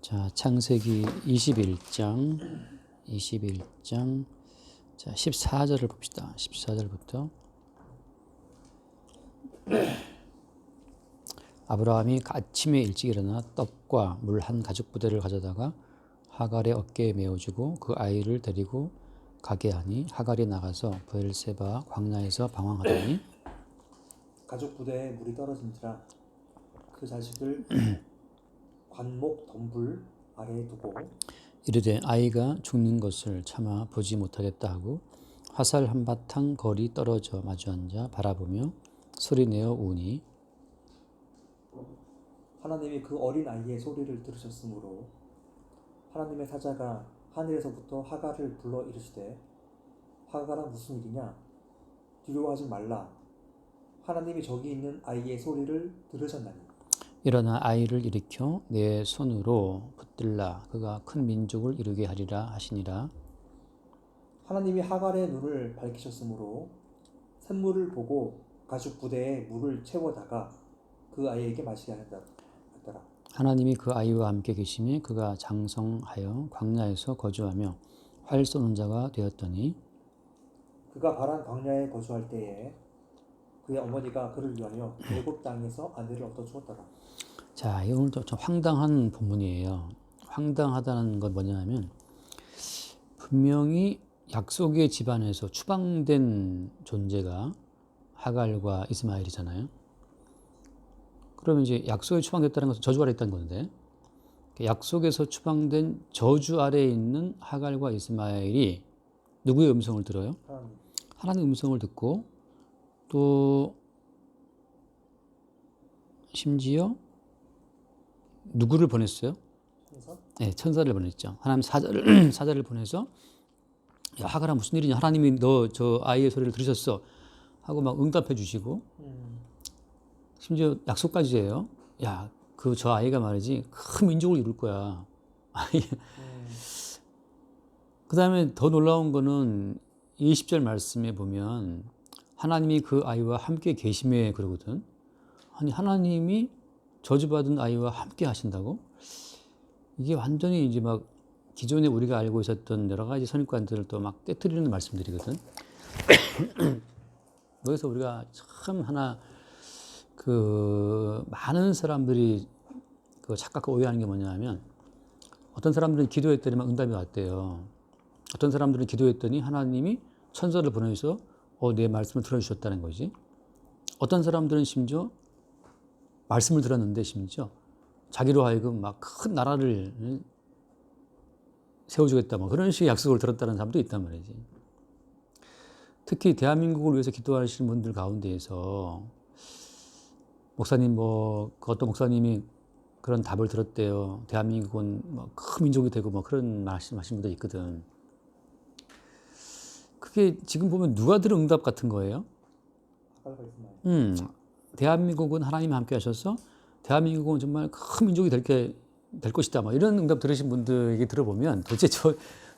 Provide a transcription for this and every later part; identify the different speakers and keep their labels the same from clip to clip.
Speaker 1: 자, 창세기 21장 자, 14절을 봅시다. 14절부터. 아브라함이 아침에 일찍 일어나 떡과 물 한 가죽 부대를 가져다가 하갈의 어깨에 메어주고 그 아이를 데리고 가게 하니 하갈이 나가서 브엘세바 광야에서 방황하더니
Speaker 2: 가죽 부대에 물이 떨어진지라 그 자식을 관목 덤불 아래에 두고
Speaker 1: 이르되 아이가 죽는 것을 차마 보지 못하겠다 하고 화살 한바탕 거리 떨어져 마주 앉아 바라보며 소리내어 우니
Speaker 2: 하나님이 그 어린 아이의 소리를 들으셨으므로 하나님의 사자가 하늘에서부터 하갈을 불러 이르시되 하갈아 무슨 일이냐 두려워하지 말라 하나님이 저기 있는 아이의 소리를 들으셨나니
Speaker 1: 일어나 아이를 일으켜 내 손으로 붙들라 그가 큰 민족을 이루게 하리라 하시니라.
Speaker 2: 하나님이 하갈의 눈을 밝히셨으므로 샘물을 보고 가죽 부대에 물을 채워다가 그 아이에게 마시게 하였더라.
Speaker 1: 하나님이 그 아이와 함께 계심에 그가 장성하여 광야에서 거주하며 활 쏘는 자가 되었더니
Speaker 2: 그가 바란 광야에 거주할 때에 그의 어머니가 그를 위하여 애굽 땅에서 아내를 얻어 주었더라.
Speaker 1: 자, 이 오늘 좀 황당한 본문이에요. 황당하다는 건 뭐냐면 분명히 약속의 집안에서 추방된 존재가 하갈과 이스마엘이잖아요. 그러면 이제 약속에 추방됐다는 것은 저주 아래 있다는 건데 약속에서 추방된 저주 아래에 있는 하갈과 이스마엘이 누구의 음성을 들어요? 하나님의 음성을 듣고 또 심지어 누구를 보냈어요?
Speaker 2: 천사?
Speaker 1: 네, 천사를 보냈죠. 하나님 사자를 보내서 야, 하갈아 무슨 일이냐? 하나님이 너 저 아이의 소리를 들으셨어 하고 막 응답해 주시고 심지어 약속까지 해요. 야, 그 저 아이가 말이지 큰 민족을 이룰 거야. 그 다음에 더 놀라운 거는 20절 말씀에 보면 하나님이 그 아이와 함께 계심에 그러거든. 아니 하나님이 저주받은 아이와 함께 하신다고? 이게 완전히 이제 막 기존에 우리가 알고 있었던 여러 가지 선입관들을 또 막 깨트리는 말씀들이거든. 여기서 우리가 참 하나 그 많은 사람들이 그 착각하고 오해하는 게 뭐냐면 어떤 사람들은 기도했더니 막 응답이 왔대요. 어떤 사람들은 기도했더니 하나님이 천사를 보내서 내 말씀을 들어주셨다는 거지. 어떤 사람들은 심지어 말씀을 들었는데 심지어 자기로 하여금 막 큰 나라를 세워주겠다 뭐 그런 식의 약속을 들었다는 사람도 있단 말이지. 특히 대한민국을 위해서 기도하시는 분들 가운데에서 목사님 그 어떤 목사님이 그런 답을 들었대요. 대한민국은 큰 민족이 되고 그런 말씀하신 분도 있거든. 그게 지금 보면 누가 들은 응답 같은 거예요? 대한민국은 하나님이 함께 하셔서 대한민국은 정말 큰 민족이 될 것이다. 이런 응답 들으신 분들 얘기 들어보면 도대체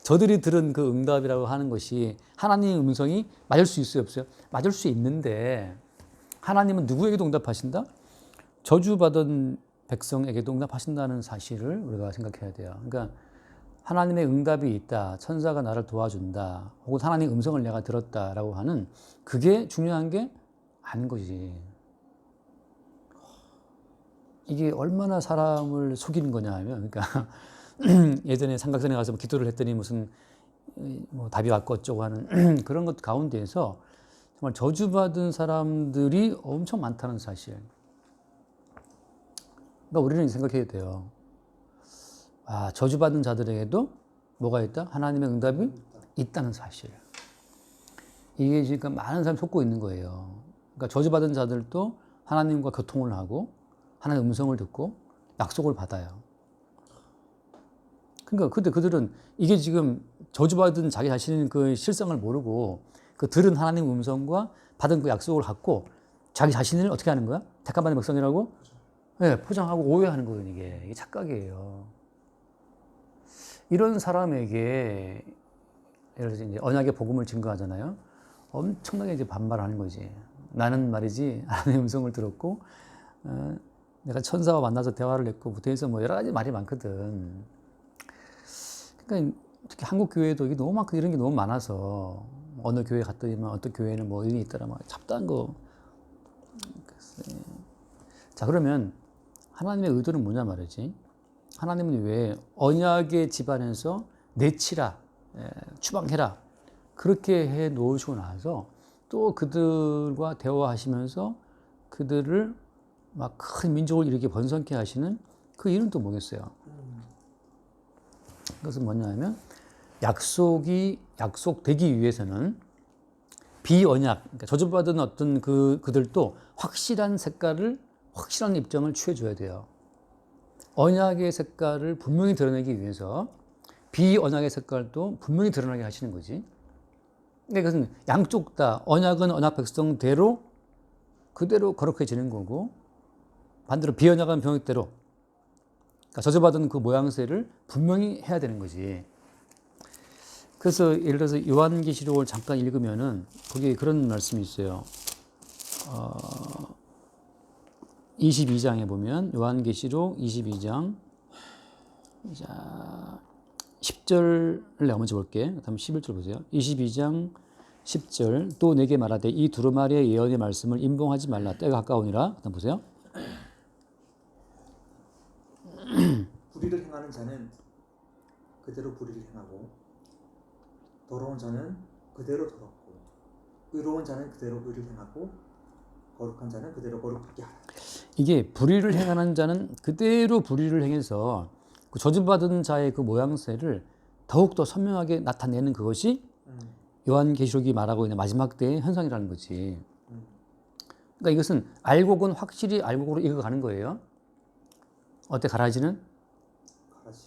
Speaker 1: 저들이 들은 그 응답이라고 하는 것이 하나님의 음성이 맞을 수 있어요, 없어요? 맞을 수 있는데 하나님은 누구에게도 응답하신다? 저주받은 백성에게도 응답하신다는 사실을 우리가 생각해야 돼요. 그러니까 하나님의 응답이 있다, 천사가 나를 도와준다, 혹은 하나님의 음성을 내가 들었다라고 하는 그게 중요한 게 아닌 거지. 이게 얼마나 사람을 속이는 거냐 하면, 그러니까 예전에 삼각산에 가서 기도를 했더니 무슨 답이 왔고 어쩌고 하는 그런 것 가운데에서 정말 저주받은 사람들이 엄청 많다는 사실. 그러니까 우리는 생각해야 돼요. 저주받은 자들에게도 뭐가 있다? 하나님의 응답이 있다는 사실. 이게 지금 많은 사람이 속고 있는 거예요. 그러니까 저주받은 자들도 하나님과 교통을 하고 하나님의 음성을 듣고 약속을 받아요. 그러니까 근데 그들은 이게 지금 저주받은 자기 자신의 그 실상을 모르고 그 들은 하나님의 음성과 받은 그 약속을 갖고 자기 자신을 어떻게 하는 거야? 택함받은 백성이라고? 네, 포장하고 오해하는 거예요. 이게 착각이에요. 이런 사람에게 예를 들어서 이제 언약의 복음을 증거하잖아요. 엄청나게 이제 반발하는 거지. 나는 말이지 하나님의 음성을 들었고 내가 천사와 만나서 대화를 했고 무대에서 뭐 여러 가지 말이 많거든. 그러니까 특히 한국 교회도 이게 너무 많고 이런 게 너무 많아서 어느 교회 갔더니만 어떤 교회는 뭐 이런 게 있더라 막 잡다한 거. 글쎄. 자 그러면 하나님의 의도는 뭐냐 말이지. 하나님은 왜 언약의 집안에서 내치라, 추방해라 그렇게 해 놓으시고 나서 또 그들과 대화하시면서 그들을 막 큰 민족을 이렇게 번성케 하시는 그 이유는 또 뭐겠어요? 그것은 뭐냐면 약속이 약속되기 위해서는 비언약, 그러니까 저주받은 어떤 그들도 확실한 색깔을, 확실한 입장을 취해줘야 돼요. 언약의 색깔을 분명히 드러내기 위해서 비언약의 색깔도 분명히 드러나게 하시는 거지. 그러니까 그것은 양쪽 다 언약은 언약 백성대로 그대로 거룩해지는 거고 반대로 비언약은 병역대로 그러니까 저주받은 그 모양새를 분명히 해야 되는 거지. 그래서 예를 들어서 요한계시록을 잠깐 읽으면은 거기에 그런 말씀이 있어요. 22장에 보면 요한계시록 22장 자 10절을 내가 먼저 볼게. 다음 11절 보세요. 22장 10절 또 내게 말하되 이 두루마리의 예언의 말씀을 임봉하지 말라 때가 가까우니라. 다음 보세요.
Speaker 2: 불의를 행하는 자는 그대로 불의를 행하고 더러운 자는 그대로 더럽고 의로운 자는 그대로 의를 행하고 거룩한 자는 그대로 거룩하게 하라. 이게
Speaker 1: 불의를 행하는 자는 그대로 불의를 행해서 그 저주받은 자의 그 모양새를 더욱더 선명하게 나타내는 그것이 요한계시록이 말하고 있는 마지막 때의 현상이라는 거지. 그러니까 이것은 알곡은 확실히 알곡으로 익어가는 거예요. 어때 가라지는?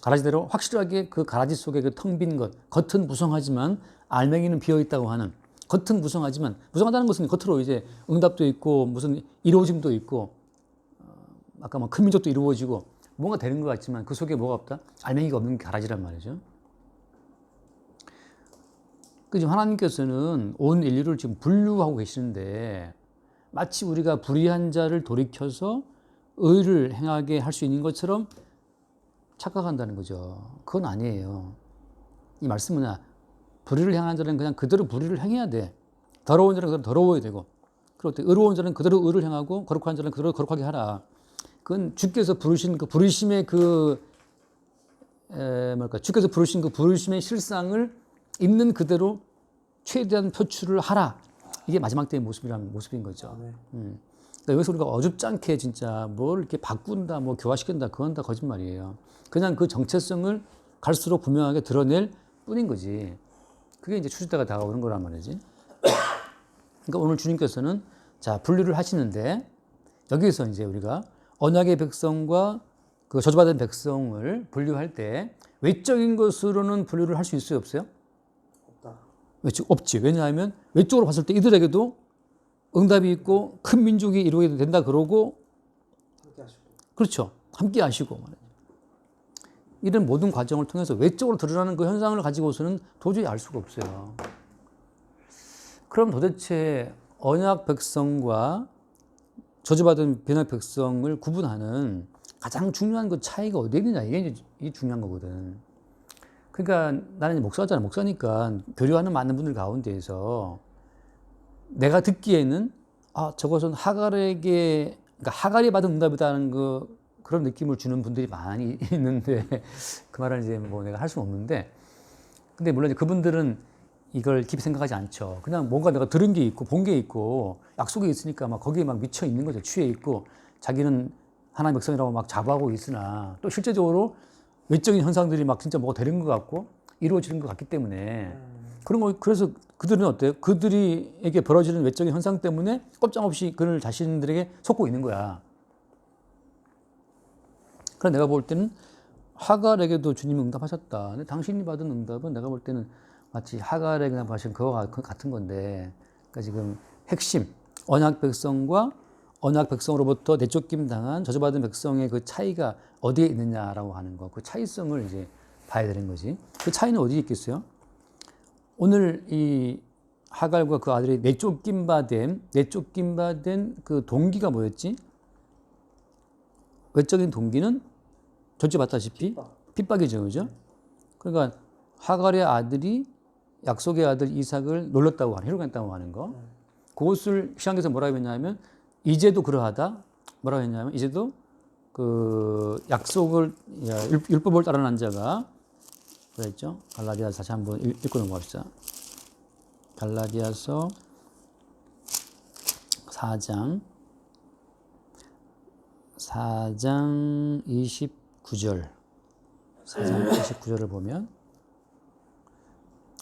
Speaker 1: 가라지대로 확실하게 그 가라지 속에 그 텅 빈 것, 겉은 무성하지만 알맹이는 비어 있다고 하는 겉은 무성하지만 무성하다는 것은 겉으로 이제 응답도 있고 무슨 이루어짐도 있고 아까 뭐 큰 민족도 이루어지고 뭔가 되는 것 같지만 그 속에 뭐가 없다? 알맹이가 없는 게 가라지란 말이죠. 그 지금 하나님께서는 온 인류를 지금 분류하고 계시는데 마치 우리가 불의한 자를 돌이켜서 의를 행하게 할 수 있는 것처럼 착각한다는 거죠. 그건 아니에요. 이 말씀은 뭐냐? 불의를 행하는 자는 그냥 그대로 불의를 행해야 돼. 더러운 자는 그대로 더러워야 되고, 그리고 의로운 자는 그대로 의를 행하고, 거룩한 자는 그대로 거룩하게 하라. 그건 주께서 부르신 그 부르심의 주께서 부르신 그 부르심의 실상을 있는 그대로 최대한 표출을 하라. 이게 마지막 때의 모습인 거죠. 그러니까 여기서 우리가 어줍지 않게 진짜 뭘 이렇게 바꾼다, 뭐 교화시킨다, 그건 다 거짓말이에요. 그냥 그 정체성을 갈수록 분명하게 드러낼 뿐인 거지. 그게 이제 추수 때가 다가오는 거란 말이지. 그러니까 오늘 주님께서는 자, 분류를 하시는데 여기서 이제 우리가 언약의 백성과 그 저주받은 백성을 분류할 때 외적인 것으로는 분류를 할 수 있어요, 없어요?
Speaker 2: 없다.
Speaker 1: 없지. 왜냐하면 외적으로 봤을 때 이들에게도 응답이 있고 큰 민족이 이루게 된다 그러고
Speaker 2: 함께 하시고.
Speaker 1: 그렇죠. 함께 하시고 말이죠. 이런 모든 과정을 통해서 외적으로 드러나는 그 현상을 가지고서는 도저히 알 수가 없어요. 그럼 도대체 언약 백성과 저주받은 변약 백성을 구분하는 가장 중요한 그 차이가 어디에 있느냐 이게 중요한 거거든. 그러니까 나는 목사잖아. 목사니까 교류하는 많은 분들 가운데에서 내가 듣기에는 저것은 하갈에게 그러니까 하갈이 받은 응답이다는 그런 느낌을 주는 분들이 많이 있는데 그 말을 이제 뭐 내가 할 수는 없는데 근데 물론 이제 그분들은 이걸 깊이 생각하지 않죠. 그냥 뭔가 내가 들은 게 있고 본 게 있고 약속이 있으니까 막 거기에 막 미쳐 있는 거죠. 취해 있고 자기는 하나님의 백성이라고 막 자부하고 있으나 또 실제적으로 외적인 현상들이 막 진짜 뭐가 되는 것 같고 이루어지는 것 같기 때문에 그런 거 그래서 그들은 어때요? 그들에게 벌어지는 외적인 현상 때문에 꼼짝없이 그를 자신들에게 속고 있는 거야. 그래서 내가 볼 때는 하갈에게도 주님이 응답하셨다. 근데 당신이 받은 응답은 내가 볼 때는 마치 하갈에게 응답하신 그와 같은 건데, 그러니까 지금 핵심 언약 백성과 언약 백성으로부터 내쫓김 당한 저주받은 백성의 그 차이가 어디에 있느냐라고 하는 거, 그 차이성을 이제 봐야 되는 거지. 그 차이는 어디에 있겠어요? 오늘 이 하갈과 그 아들이 내쫓김 받은 그 동기가 뭐였지? 외적인 동기는 전체 봤다시피 핍박이죠, 그죠? 그러니까 하갈의 아들이 약속의 아들 이삭을 놀렸다고 하는, 희롱했다고 하는 거. 그것을 신약에서 뭐라고 했냐면 이제도 그러하다. 뭐라고 했냐면 이제도 그 약속을 율법을 따르는 자가 그랬죠. 갈라디아서 다시 한번 읽고 넘어갑시다. 갈라디아서 4장 29절 4장 29절을 보면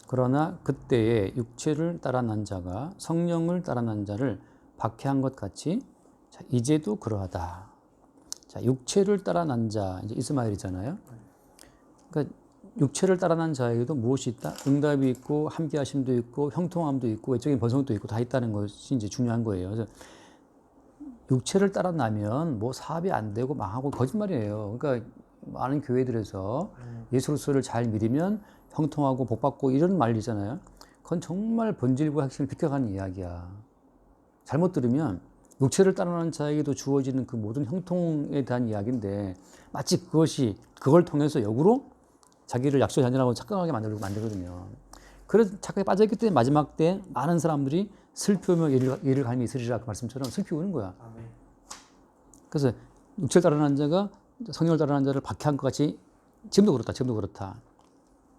Speaker 1: 그러나 그때에 육체를 따라 난 자가 성령을 따라 난 자를 박해한 것 같이 자, 이제도 그러하다. 자, 육체를 따라 난 자, 이제 이스마엘이잖아요. 그러니까 육체를 따라 난 자에게도 무엇이 있다? 응답이 있고 함께 하심도 있고 형통함도 있고 외적인 번성도 있고 다 있다는 것이 이제 중요한 거예요. 그래서 육체를 따라 나면 뭐 사업이 안 되고 망하고 거짓말이에요. 그러니까 많은 교회들에서 예수 그리스도를 잘 믿으면 형통하고 복받고 이런 말이잖아요. 그건 정말 본질과 핵심을 비껴가는 이야기야. 잘못 들으면 육체를 따르는 자에게도 주어지는 그 모든 형통에 대한 이야기인데 마치 그것이 그걸 통해서 역으로 자기를 약속의 자녀라고 착각하게 만들거든요. 그래서 착각에 빠져있기 때문에 마지막 때 많은 사람들이 슬피우며 이를 가림이 있으리라 그 말씀처럼 슬피 우는 거야. 그래서 육체를 따르는 자가 성령을 따르는 자를 박해한 것 같이 지금도 그렇다.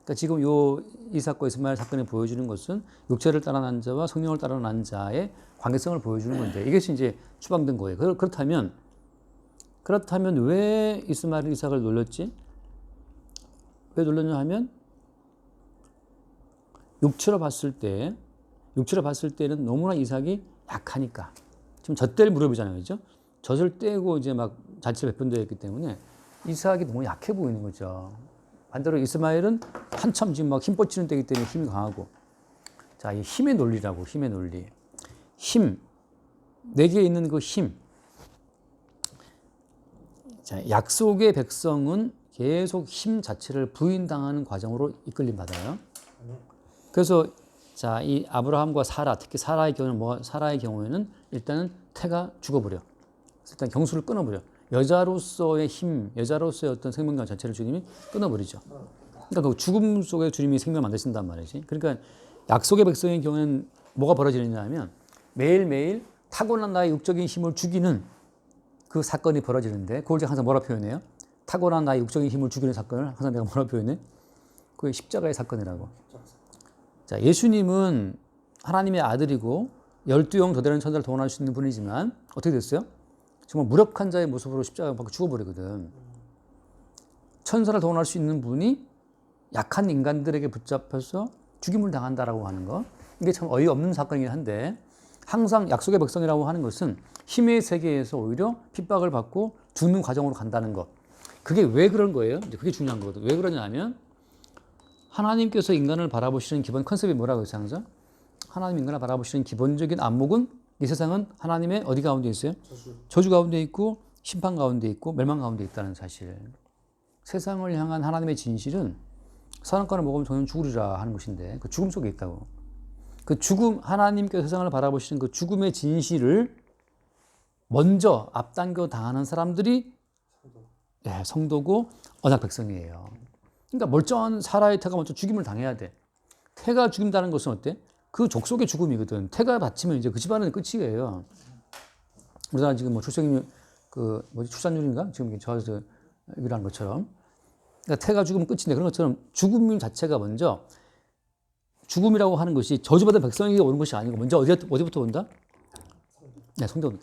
Speaker 1: 그러니까 지금 요 이삭과 이스마엘 사건이 보여주는 것은 육체를 따르는 자와 성령을 따르는 자의 관계성을 보여주는 건데 이것이 이제 추방된 거예요. 그렇다면 왜 이스마엘은 이삭을 놀렸지? 왜 놀렸냐 하면 육체로 봤을 때는 너무나 이삭이 약하니까. 지금 젖될 무렵이잖아요. 그죠? 젖을 떼고 이제 막 잔치를 베푼다 했기 때문에 이삭이 너무 약해 보이는 거죠. 반대로 이스마엘은 한참 지금 막 힘 뻗치는 때이기 때문에 힘이 강하고. 자, 이 힘의 논리라고, 힘의 논리. 힘. 내게 있는 그 힘. 자, 약속의 백성은 계속 힘 자체를 부인당하는 과정으로 이끌림 받아요. 그래서 자, 이 아브라함과 사라, 특히 사라의 경우에는 일단은 태가 죽어버려. 일단 경수를 끊어버려. 여자로서의 힘, 여자로서의 어떤 생명력 자체를 주님이 끊어버리죠. 그러니까 그 죽음 속에 주님이 생명을 만드신단 말이지. 그러니까 약속의 백성의 경우에는 뭐가 벌어지느냐 하면 매일매일 타고난 나의 육적인 힘을 죽이는 그 사건이 벌어지는데 그걸 제가 항상 뭐라 표현해요? 타고난 나의 육적인 힘을 죽이는 사건을 항상 내가 뭐라 표현해? 그게 십자가의 사건이라고. 자, 예수님은 하나님의 아들이고 12형 더 되는 천사를 동원할 수 있는 분이지만 어떻게 됐어요? 정말 무력한 자의 모습으로 십자가에 박혀 죽어버리거든. 천사를 동원할 수 있는 분이 약한 인간들에게 붙잡혀서 죽임을 당한다라고 하는 거. 이게 참 어이없는 사건이긴 한데 항상 약속의 백성이라고 하는 것은 힘의 세계에서 오히려 핍박을 받고 죽는 과정으로 간다는 거. 그게 왜 그런 거예요? 이제 그게 중요한 거거든. 왜 그러냐 하면 하나님께서 인간을 바라보시는 기본 컨셉이 뭐라고 했어요? 항상? 하나님 인간을 바라보시는 기본적인 안목은 이 세상은 하나님의 어디 가운데 있어요? 저주 가운데 있고 심판 가운데 있고 멸망 가운데 있다는 사실. 세상을 향한 하나님의 진실은 선악과를 먹으면 저는 죽으리라 하는 것인데 그 죽음 속에 있다고. 그 죽음, 하나님께서 세상을 바라보시는 그 죽음의 진실을 먼저 앞당겨 당하는 사람들이 성도고 언약 백성이에요. 그러니까 멀쩡한 사라의 태가 먼저 죽임을 당해야 돼. 태가 죽인다는 것은 어때? 그 족속의 죽음이거든. 태가 바치면 이제 그 집안은 끝이에요. 우리나라 지금 뭐 출생률 출산율인가? 지금 저에서 얘기를 한 것처럼. 그러니까 태가 죽으면 끝인데 그런 것처럼 죽음 자체가 먼저 죽음이라고 하는 것이 저주받은 백성에게 오는 것이 아니고 먼저 어디부터 온다? 네, 성도.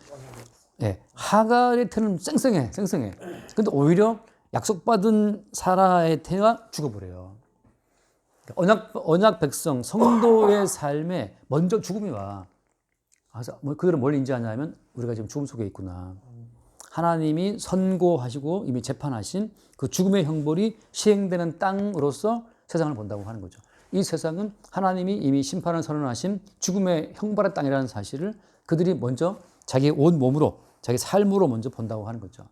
Speaker 1: 네, 하갈의 태는 쌩쌩해. 근데 오히려 약속받은 사라의 태가 죽어버려요. 언약 백성, 성도의 삶에 먼저 죽음이 와. 그래서 그들은 뭘 인지하냐면 우리가 지금 죽음 속에 있구나. 하나님이 선고하시고 이미 재판하신 그 죽음의 형벌이 시행되는 땅으로서 세상을 본다고 하는 거죠. 이 세상은 하나님이 이미 심판을 선언하신 죽음의 형벌의 땅이라는 사실을 그들이 먼저 자기 온 몸으로, 자기 삶으로 먼저 본다고 하는 거죠.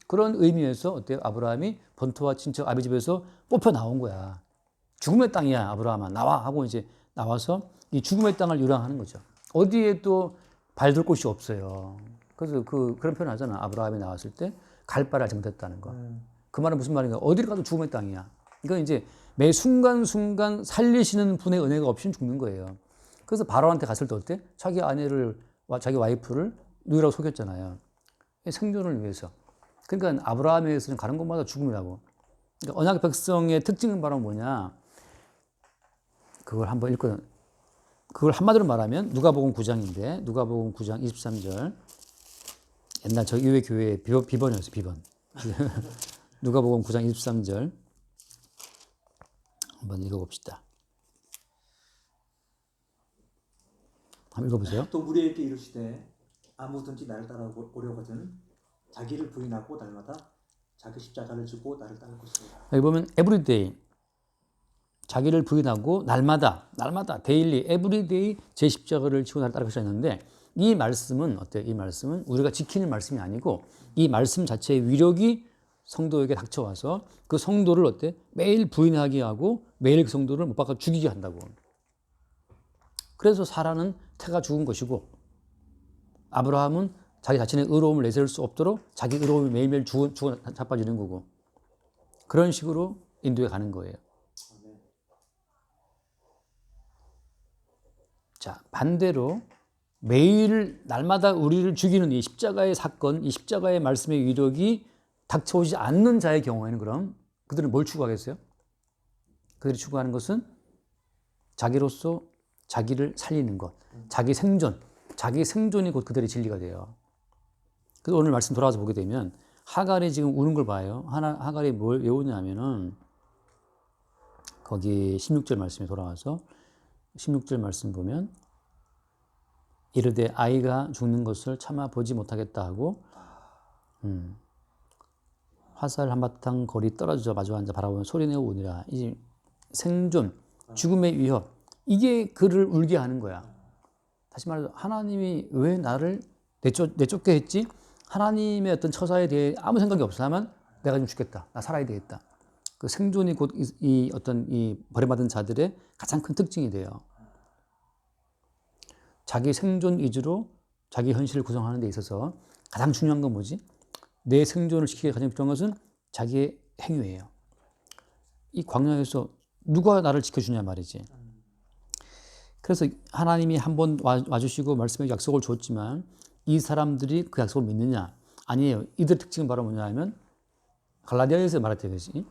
Speaker 1: 그런 의미에서 어때요? 아브라함이 본토와 친척 아비 집에서 뽑혀 나온 거야. 죽음의 땅이야, 아브라함아. 나와! 하고 이제 나와서 이 죽음의 땅을 유랑하는 거죠. 어디에 또 발들 곳이 없어요. 그래서 그런 표현 하잖아. 아브라함이 나왔을 때 갈 바를 알지 못했다는 거. 그 말은 무슨 말인가? 어디를 가도 죽음의 땅이야. 이건 이제 매 순간순간 살리시는 분의 은혜가 없이는 죽는 거예요. 그래서 바로한테 갔을 때 어때? 자기 아내를, 자기 와이프를 누이라고 속였잖아요. 생존을 위해서. 그러니까 아브라함에 의해서는 가는 곳마다 죽음이라고. 그러니까 언약 백성의 특징은 바로 뭐냐? 그걸 한번 읽거든. 그걸 한마디로 말하면 누가복음 9장인데 누가복음 9장 23절. 옛날 저 이회 교회의 비번이었어요. 비번. 누가복음 9장 23절. 한번 읽어봅시다. 한번 읽어보세요.
Speaker 2: 또 우리에게 이르시되 아무든지 나를 따라오려거든 자기를 부인하고 날마다 자기 십자가를 지고 나를 따를 것이다.
Speaker 1: 여기 보면 everyday 자기를 부인하고 날마다 데일리 everyday 제 십자가를 지고 나를 따를 것이라 했는데 이 말씀은 어때요? 이 말씀은 우리가 지키는 말씀이 아니고 이 말씀 자체의 위력이 성도에게 닥쳐와서 그 성도를 어때? 매일 부인하게 하고 매일 그 성도를 못 박아 죽이게 한다고. 그래서 사라는 태가 죽은 것이고 아브라함은 자기 자신의 의로움을 내세울 수 없도록 자기 의로움이 매일매일 죽어 자빠지는 거고 그런 식으로 인도에 가는 거예요. 자, 반대로 매일 날마다 우리를 죽이는 이 십자가의 사건, 이 십자가의 말씀의 위력이 닥쳐오지 않는 자의 경우에는 그럼 그들은 뭘 추구하겠어요? 그들이 추구하는 것은 자기로서 자기를 살리는 것, 자기 생존이 곧 그들의 진리가 돼요. 그래서 오늘 말씀 돌아와서 보게 되면 하갈이 지금 우는 걸 봐요. 하갈이 뭘 외우냐면은 거기 16절 말씀에 돌아와서 16절 말씀 보면 이르되 아이가 죽는 것을 참아 보지 못하겠다 하고 화살 한바탕 거리 떨어져 마주 앉아 바라보면 소리내어 우니라. 이 생존, 죽음의 위협 이게 그를 울게 하는 거야. 다시 말해서 하나님이 왜 나를 내쫓게 했지? 하나님의 어떤 처사에 대해 아무 생각이 없으면 내가 좀 죽겠다. 나 살아야 되겠다. 그 생존이 곧 이 어떤 이 버림받은 자들의 가장 큰 특징이 돼요. 자기 생존 위주로 자기 현실을 구성하는 데 있어서 가장 중요한 건 뭐지? 내 생존을 지키기 가장 필요한 것은 자기의 행위예요. 이 광야에서 누가 나를 지켜주냐 말이지. 그래서 하나님이 한번 와주시고 말씀의 약속을 줬지만 이 사람들이 그 약속을 믿느냐? 아니에요. 이들의 특징은 바로 뭐냐 하면 갈라디아에서 말했듯이 되지.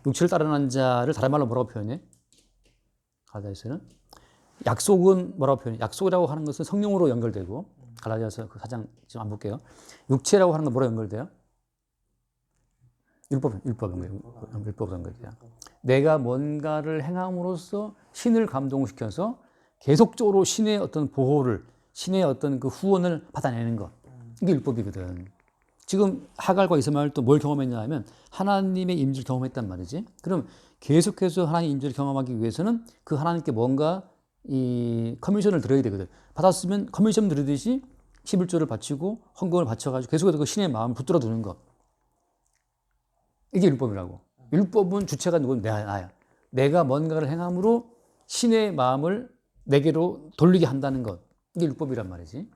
Speaker 1: 육체를 따르는 자를 다른 말로 뭐라고 표현해? 갈라디아에서는 약속은 뭐라고 표현해? 약속이라고 하는 것은 성령으로 연결되고 갈라디아서 그 4장 지금 안 볼게요. 육체라고 하는 건 뭐로 연결돼요? 율법으로 연결돼요. 내가 뭔가를 행함으로써 신을 감동시켜서 계속적으로 신의 어떤 보호를, 신의 어떤 그 후원을 받아내는 것. 이게 율법이거든. 지금 하갈과 이스마엘 또 뭘 경험했냐 하면 하나님의 임재를 경험했단 말이지. 그럼 계속해서 하나님의 임재를 경험하기 위해서는 그 하나님께 뭔가 이 커미션을 드려야 되거든. 받았으면 커미션 드리듯이 11조를 바치고 헌금을 바쳐가지고 계속해서 그 신의 마음을 붙들어 두는 것. 이게 율법이라고. 율법은 주체가 누구는 나야. 내가 뭔가를 행함으로 신의 마음을 내게로 돌리게 한다는 것. 이게 율법이란 말이지.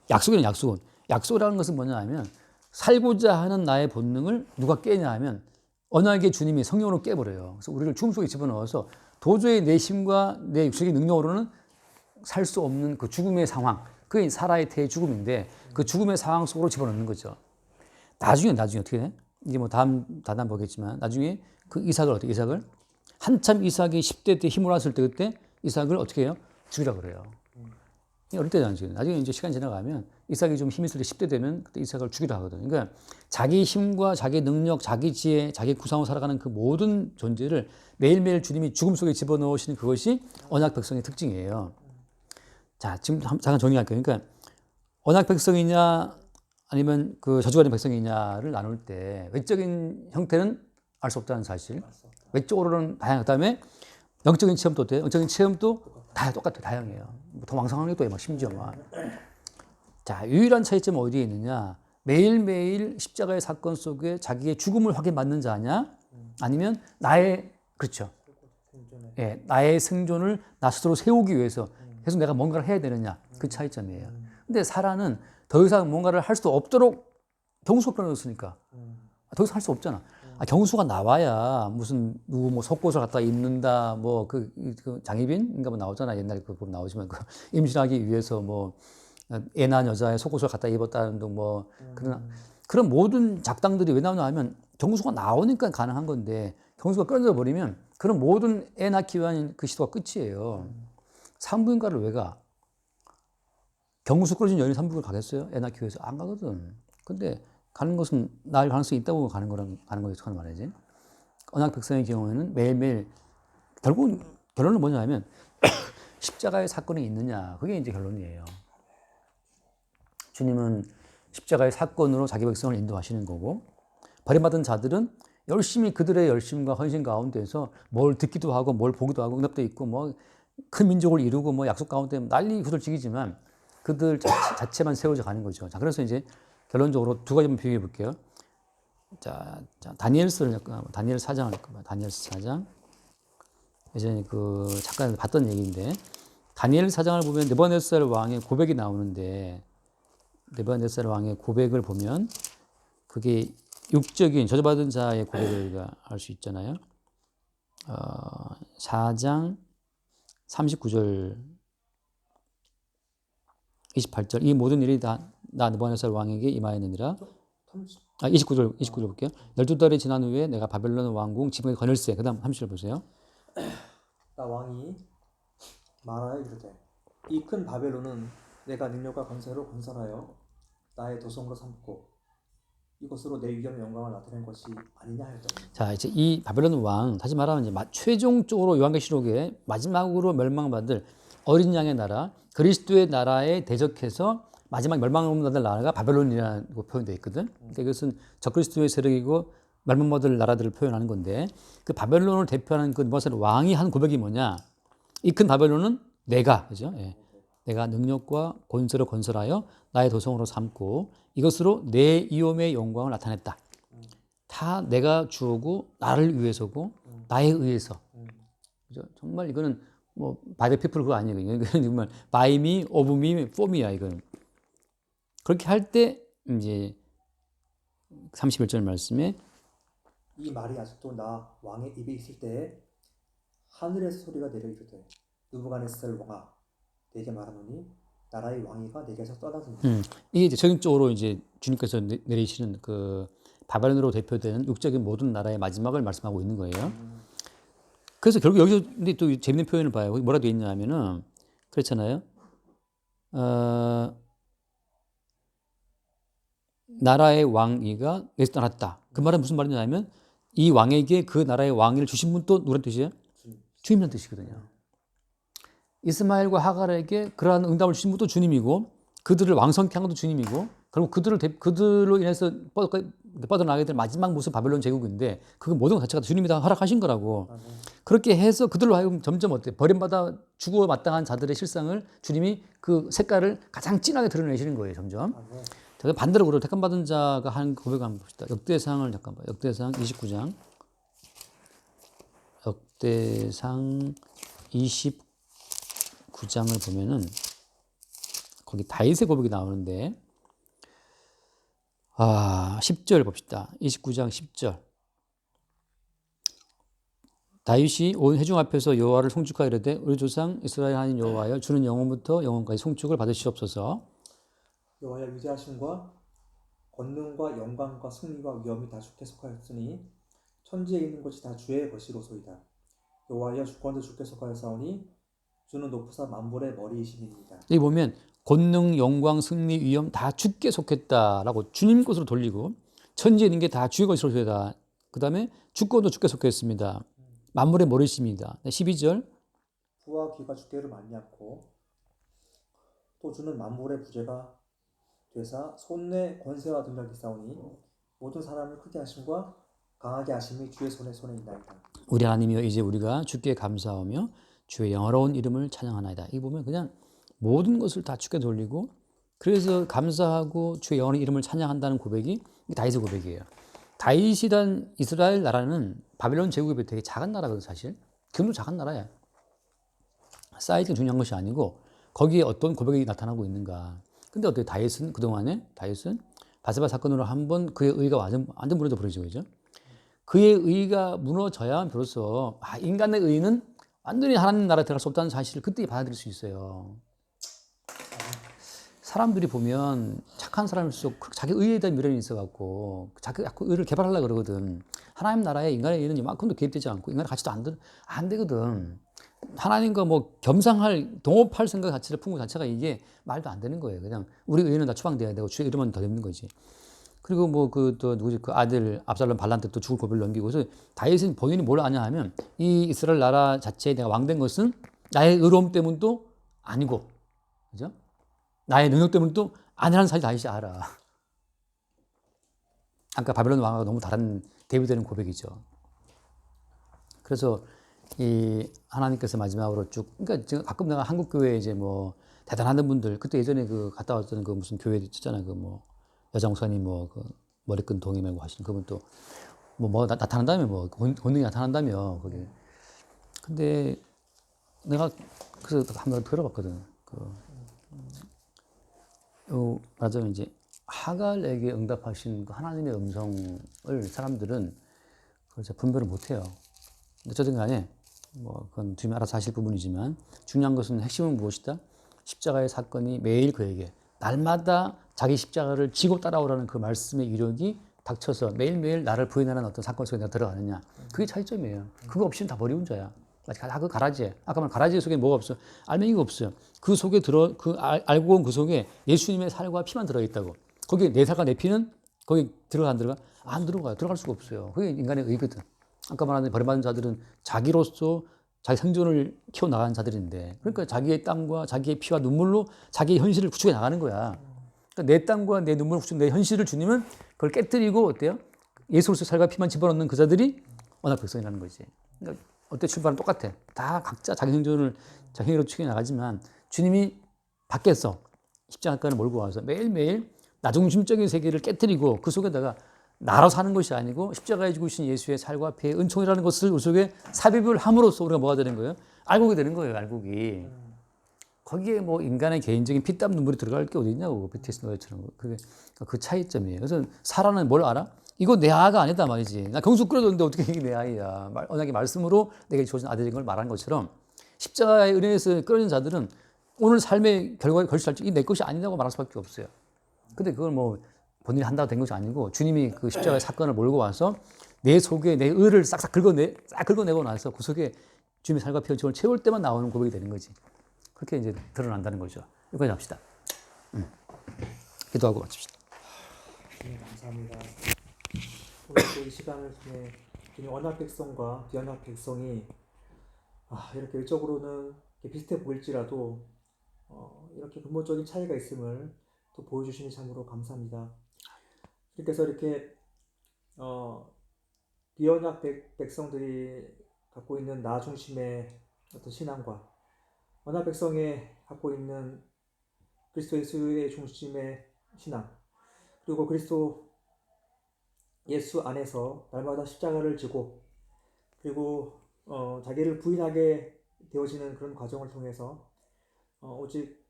Speaker 1: 약속이라는 것은 뭐냐 하면 살고자 하는 나의 본능을 누가 깨냐 하면 언약의 주님이 성령으로 깨버려요. 그래서 우리를 죽음 속에 집어넣어서 도저히 내 심과 내 육체의 능력으로는 살 수 없는 그 죽음의 상황, 그게 사라의 태의 죽음인데 그 죽음의 상황 속으로 집어넣는 거죠. 나중에 어떻게 돼? 이제 뭐 다음 보겠지만 나중에 그 이삭을 한참 이삭이 10대 때 힘을 왔을 때 그때 이삭을 어떻게 해요? 죽이라고 그래요. 어릴 때잖아요. 지금. 나중에 이제 시간 지나가면 이삭이 좀 힘이 있을 때 10대 되면 그때 이삭을 죽이라 하거든요. 그러니까 자기 힘과 자기 능력, 자기 지혜, 자기 구상으로 살아가는 그 모든 존재를 매일매일 주님이 죽음 속에 집어넣으시는 그것이 언약 백성의 특징이에요. 자, 지금 잠깐 정리할게요. 그러니까 언약 백성이냐 아니면 그 저주받은 백성이냐를 나눌 때 외적인 형태는 알 수 없다는 사실. 외적으로는 다양하고 그다음에 영적인 체험도 어때요? 영적인 체험도 다 똑같아요. 다양해요. 더 왕성한 것도 막 심지어 막. 자, 유일한 차이점은 어디에 있느냐? 매일매일 십자가의 사건 속에 자기의 죽음을 확인받는 자냐? 아니면 나의 생존을 나 스스로 세우기 위해서 계속 내가 뭔가를 해야 되느냐? 그 차이점이에요. 근데 사라는 더 이상 뭔가를 할 수 없도록 경수가 끊어졌으니까. 더 이상 할 수 없잖아. 경수가 나와야 무슨 누구 뭐 속옷을 갖다 입는다 뭐 그 장희빈인가 뭐 나오잖아. 옛날에 그 보면 나오지만 그 임신하기 위해서 뭐 애 낳은 여자의 속옷을 갖다 입었다는 등 뭐 그런 모든 작당들이 왜 나오냐 하면 경수가 나오니까 가능한 건데 경수가 끊어져 버리면 그런 모든 애 낳기 위한 그 시도가 끝이에요. 산부인과를 왜 가? 경수 끊어진 여인이 산부인과 가겠어요? 애 낳기 위해서 안 가거든. 근데 가는 것은 나을 가능성이 있다고 가는 거겠죠, 하는 말이지. 언약 백성의 경우에는 매일매일 결국 결론은 뭐냐 하면 십자가의 사건이 있느냐, 그게 이제 결론이에요. 주님은 십자가의 사건으로 자기 백성을 인도하시는 거고, 버림받은 자들은 열심히 그들의 열심과 헌신 가운데서 뭘 듣기도 하고 뭘 보기도 하고 응답도 있고 뭐 큰 민족을 이루고 뭐 약속 가운데 난리 구슬치기지만 그들 자체만 세워져 가는 거죠. 자, 그래서 이제 결론적으로 두 가지만 비교해 볼게요. 자, 다니엘서를 다니엘 4장을 다니엘 4장. 예전에 그 잠깐 봤던 얘기인데 다니엘 4장을 보면 느부갓네살 왕의 고백이 나오는데 느부갓네살 왕의 고백을 보면 그게 육적인 저주받은 자의 고백을 알 수 있잖아요. 4장 39절 28절 이 모든 일이 다 나 느부갓네살 왕에게 임하였느니라. 29절 볼게요. 12달이 지난 후에 내가 바벨론 왕궁 지붕에 거늘세. 그다음 30절 보세요.
Speaker 2: 나 왕이 말하여 이르되 이 큰 바벨론은 내가 능력과 권세로 건설하여 나의 도성으로 삼고 이것으로 내 위엄의 영광을 나타낸 것이 아니냐 하였더니.
Speaker 1: 자, 이제 이 바벨론 왕 다시 말하면 이제 최종적으로 요한계시록에 마지막으로 멸망받을 어린 양의 나라 그리스도의 나라에 대적해서 마지막 멸망받을 나라가 바벨론이라는 표현되어 있거든. 그러니까 이것은 적그리스도의 세력이고 멸망받을 나라들을 표현하는 건데 그 바벨론을 대표하는 그 느부갓네살 왕이 한 고백이 뭐냐? 이 큰 바벨론은 내가, 그죠? 예. 내가 능력과 권세로 건설하여 나의 도성으로 삼고 이것으로 내 위엄의 영광을 나타냈다. 다 내가 주어고 나를 위해서고 나에 의해서. 그죠? 정말 이거는 뭐 by the people 그거 아니에요. 이건 정말 by me, of me, for me야 이거는. 그렇게 할 때 이제 31절 말씀에
Speaker 2: 이 말이 아직도 나 왕의 입에 있을 때에 하늘에서 소리가 내려 이르되 느부갓네살 왕아 내게 말하노니 나라의 왕위가 내게서 떠나서니.
Speaker 1: 이게 이제 적극적으로 이제 주님께서 내리시는 그 바벨론으로 대표되는 육적인 모든 나라의 마지막을 말씀하고 있는 거예요. 그래서 결국 여기서 근데 또 재밌는 표현을 봐요. 거기 뭐라 되어 있냐 하면은 그렇잖아요. 나라의 왕위가 내게서 떠났다. 그 말은 무슨 말이냐 하면 이 왕에게 그 나라의 왕위를 주신 분 또 누구란 뜻이에요? 주님이라는 뜻이거든요. 이스마엘과 하갈에게 그러한 응답을 주신 분도 주님이고 그들을 왕성케 한 것도 주님이고 결국 그들로 인해서 뻗어나가게 될 마지막 모습 바벨론 제국인데 그 모든 것 자체가 주님이 다 허락하신 거라고. 그렇게 해서 그들로 하여금 점점 어때 버림받아 죽어 마땅한 자들의 실상을 주님이 그 색깔을 가장 진하게 드러내시는 거예요. 점점. 자, 반대로 그리고 택함받은 자가 한 고백을 한번 봅시다. 역대상을 잠깐 봐요. 역대상 29장. 역대상 29장을 보면은 거기 다윗의 고백이 나오는데 10절 봅시다. 29장 10절. 다윗이 온 회중 앞에서 여호와를 송축하여 이르되 우리 조상 이스라엘 하나님 여호와여 주는 영원부터 영원까지 송축을 받으시옵소서.
Speaker 2: 여호와의 위대하심과 권능과 영광과 승리와 위엄이 다 주께 속하였으니 천지에 있는 것이 다 주의 것이로소이다. 여호와여 주권도 주께 속하였사오니 주는 높으사 만물의 머리이심입니다.
Speaker 1: 여기 보면 권능, 영광, 승리, 위엄 다 주께 속했다라고 주님 것으로 돌리고 천지에 있는 게 다 주의 것이로소이다. 그 다음에 주권도 주께 속했습니다. 만물의 머리이십니다. 12절.
Speaker 2: 부와 귀가 주께를 많이 않고 또 주는 만물의 부재가 되사 손내 권세와 능력이 있사오니 모든 사람을 크게 하심과 강하게 하심이 주의 손에 있나이다.
Speaker 1: 우리 하나님이여 이제 우리가 주께 감사하며 주의 영화로운 이름을 찬양하나이다. 이 보면 그냥 모든 것을 다 주께 돌리고 그래서 감사하고 주의 영화로운 이름을 찬양한다는 고백이 다윗의 고백이에요. 다윗이란 이스라엘 나라는 바벨론 제국에 비해 되게 작은 나라거든 사실. 규모도 작은 나라야. 사이즈가 중요한 것이 아니고 거기에 어떤 고백이 나타나고 있는가. 근데 어떻게 다윗은 그동안에 바세바 사건으로 한번 그의 의가 완전 무너져 버리죠, 그죠? 그의 의가 무너져야 비로소 인간의 의는 완전히 하나님 나라에 들어갈 수 없다는 사실을 그때 받아들일 수 있어요. 사람들이 보면 착한 사람일수록 자기 의에 대한 미련이 있어갖고 자기 의를 개발하려고 그러거든. 하나님 나라에 인간의 의는 이만큼도 개입되지 않고 인간의 가치도 안 되거든. 하나님과 뭐 겸상할, 동업할 생각 자체를 품고 자체가 이게 말도 안 되는 거예요. 그냥 우리 의는 다 추방돼야 되고 주의 이름은 더 되는 거지. 그리고 뭐 또 누구지 그 아들 압살롬 반란 때 또 죽을 고비를 넘기고 그래서 다윗은 본인이 뭘 아냐 하면 이 이스라엘 나라 자체에 내가 왕된 것은 나의 의로움 때문도 아니고, 그죠? 나의 능력 때문도 아니라는 사실 다윗이 알아. 아까 바벨론 왕하고 너무 다른 대비되는 고백이죠. 그래서 이 하나님께서 마지막으로 쭉, 그러니까 지금 가끔 내가 한국 교회에 이제 뭐 대단한 분들, 그때 예전에 그 갔다 왔던 그 무슨 교회 있잖아요. 그 뭐 여자 목사님 뭐 그 머리끈 동이 메고 하시는 그분 또 뭐 나타난다며 뭐 권능이 나타난다며 거기. 근데 내가 그래서 한번 들어봤거든. 말하자면 이제 하갈에게 응답하신 그 하나님의 음성을 사람들은 그걸 분별을 못해요. 어쨌든 간에 뭐 그건 주님이 알아서 하실 부분이지만 중요한 것은 핵심은 무엇이다? 십자가의 사건이 매일 그에게 날마다 자기 십자가를 지고 따라오라는 그 말씀의 이력이 닥쳐서 매일매일 나를 부인하는 어떤 사건 속에 내가 들어가느냐. 그게 차이점이에요. 그거 없이는 다 버리운 자야. 그 가라지에. 아까 말한 가라지 속에 뭐가 없어? 알맹이가 없어요. 그 속에 알고 온 그 속에 예수님의 살과 피만 들어있다고. 거기에 내 살과 내 피는 거기 들어가 안 들어가? 안 들어가요. 들어갈 수가 없어요. 그게 인간의 의거든. 아까 말한 버림받은 자들은 자기로서 자기 생존을 키워나가는 자들인데, 그러니까 자기의 땀과 자기의 피와 눈물로 자기의 현실을 구축해 나가는 거야. 그러니까 내 땀과 내 눈물을 구축, 내 현실을 주님은 그걸 깨뜨리고 어때요? 예수로서 살과 피만 집어넣는 그 자들이 언약 백성이라는 거지. 그러니까 어때? 출발은 똑같아. 다 각자 자기 생존을 자기 힘으로 추게 나가지만 주님이 밖에서 십자가를 몰고 와서 매일매일 나중심적인 세계를 깨뜨리고 그 속에다가 나로 사는 것이 아니고 십자가에 죽으신 예수의 살과 피의 은총이라는 것을 우리 속에 삽입을 함으로써 우리가 뭐가 되는 거예요? 알고게 되는 거예요. 알고기. 거기에 뭐 인간의 개인적인 피땀 눈물이 들어갈 게 어디 있냐고. BTS 노래처럼. 그게 그 차이점이에요. 그래서 사라는 뭘 알아? 이거 내 아가 아니다 말이지. 나 경수 끓여줬는데 어떻게 이게 내 아이야. 언약의 말씀으로 내게 주어진 아들인 걸 말한 것처럼 십자가의 은혜에서 끌어진 자들은 오늘 삶의 결과에 걸칠지 이 내 것이 아니라고 말할 수밖에 없어요. 근데 그걸 뭐 본인이 한다고 된 것이 아니고 주님이 그 십자가의 사건을 몰고 와서 내 속에 내 의를 싹 긁어내고 나서 그 속에 주님의 살과 피의 은총을 채울 때만 나오는 고백이 되는 거지. 그렇게 이제 드러난다는 거죠. 여기까지 합시다. 기도하고 마칩시다.
Speaker 2: 네, 감사합니다. 오늘 또 이 시간을 통해 주님 언약 백성과 비언약 백성이 이렇게 일적으로는 비슷해 보일지라도 이렇게 근본적인 차이가 있음을 또 보여주시니 참으로 감사합니다. 주님께서 이렇게 비언약 백성들이 갖고 있는 나 중심의 어떤 신앙과 언약 백성이 갖고 있는 그리스도 예수의 중심의 신앙, 그리고 그리스도 예수 안에서 날마다 십자가를 지고 그리고 자기를 부인하게 되어지는 그런 과정을 통해서 오직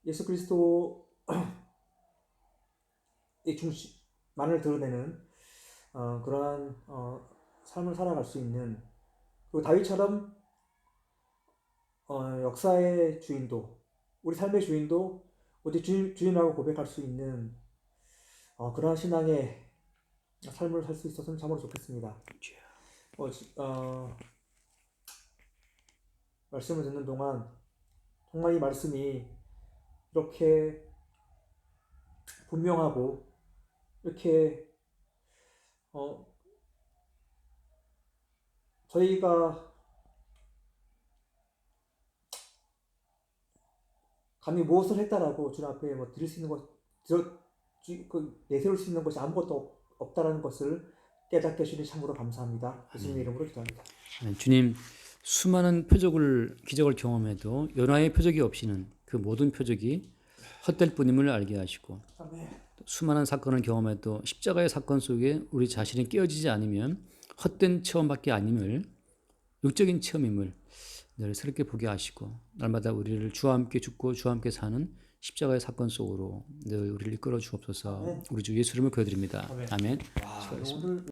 Speaker 2: 예수 그리스도의 중심만을 드러내는 그러한 삶을 살아갈 수 있는, 그리고 다윗처럼 역사의 주인도, 우리 삶의 주인도 오직 주인이라고 고백할 수 있는 그러한 신앙의 삶을 살 수 있었으면 참으로 좋겠습니다. 말씀을 듣는 동안 정말 이 말씀이 이렇게 분명하고 이렇게 저희가 감히 무엇을 했다라고 주님 앞에 뭐 드릴 수 있는 것, 내세울 수 있는 것이 아무것도 없다라는 것을 깨닫게 해주니 참으로 감사합니다. 예수님의 이름으로 기도합니다.
Speaker 1: 주님, 수많은 기적을 경험해도 연하의 표적이 없이는 그 모든 표적이 헛될 뿐임을 알게 하시고,
Speaker 2: 아멘.
Speaker 1: 수많은 사건을 경험해도 십자가의 사건 속에 우리 자신이 깨어지지 않으면 헛된 체험밖에 아님을, 육적인 체험임을 늘 새롭게 보게 하시고, 날마다 우리를 주와 함께 죽고 주와 함께 사는 십자가의 사건 속으로 늘 우리를 이끌어 주옵소서.
Speaker 2: 아멘.
Speaker 1: 우리 주 예수 이름을 기도드립니다.
Speaker 2: 아멘.
Speaker 1: 아멘.
Speaker 2: 와,
Speaker 1: 수고하셨습니다.
Speaker 2: 오늘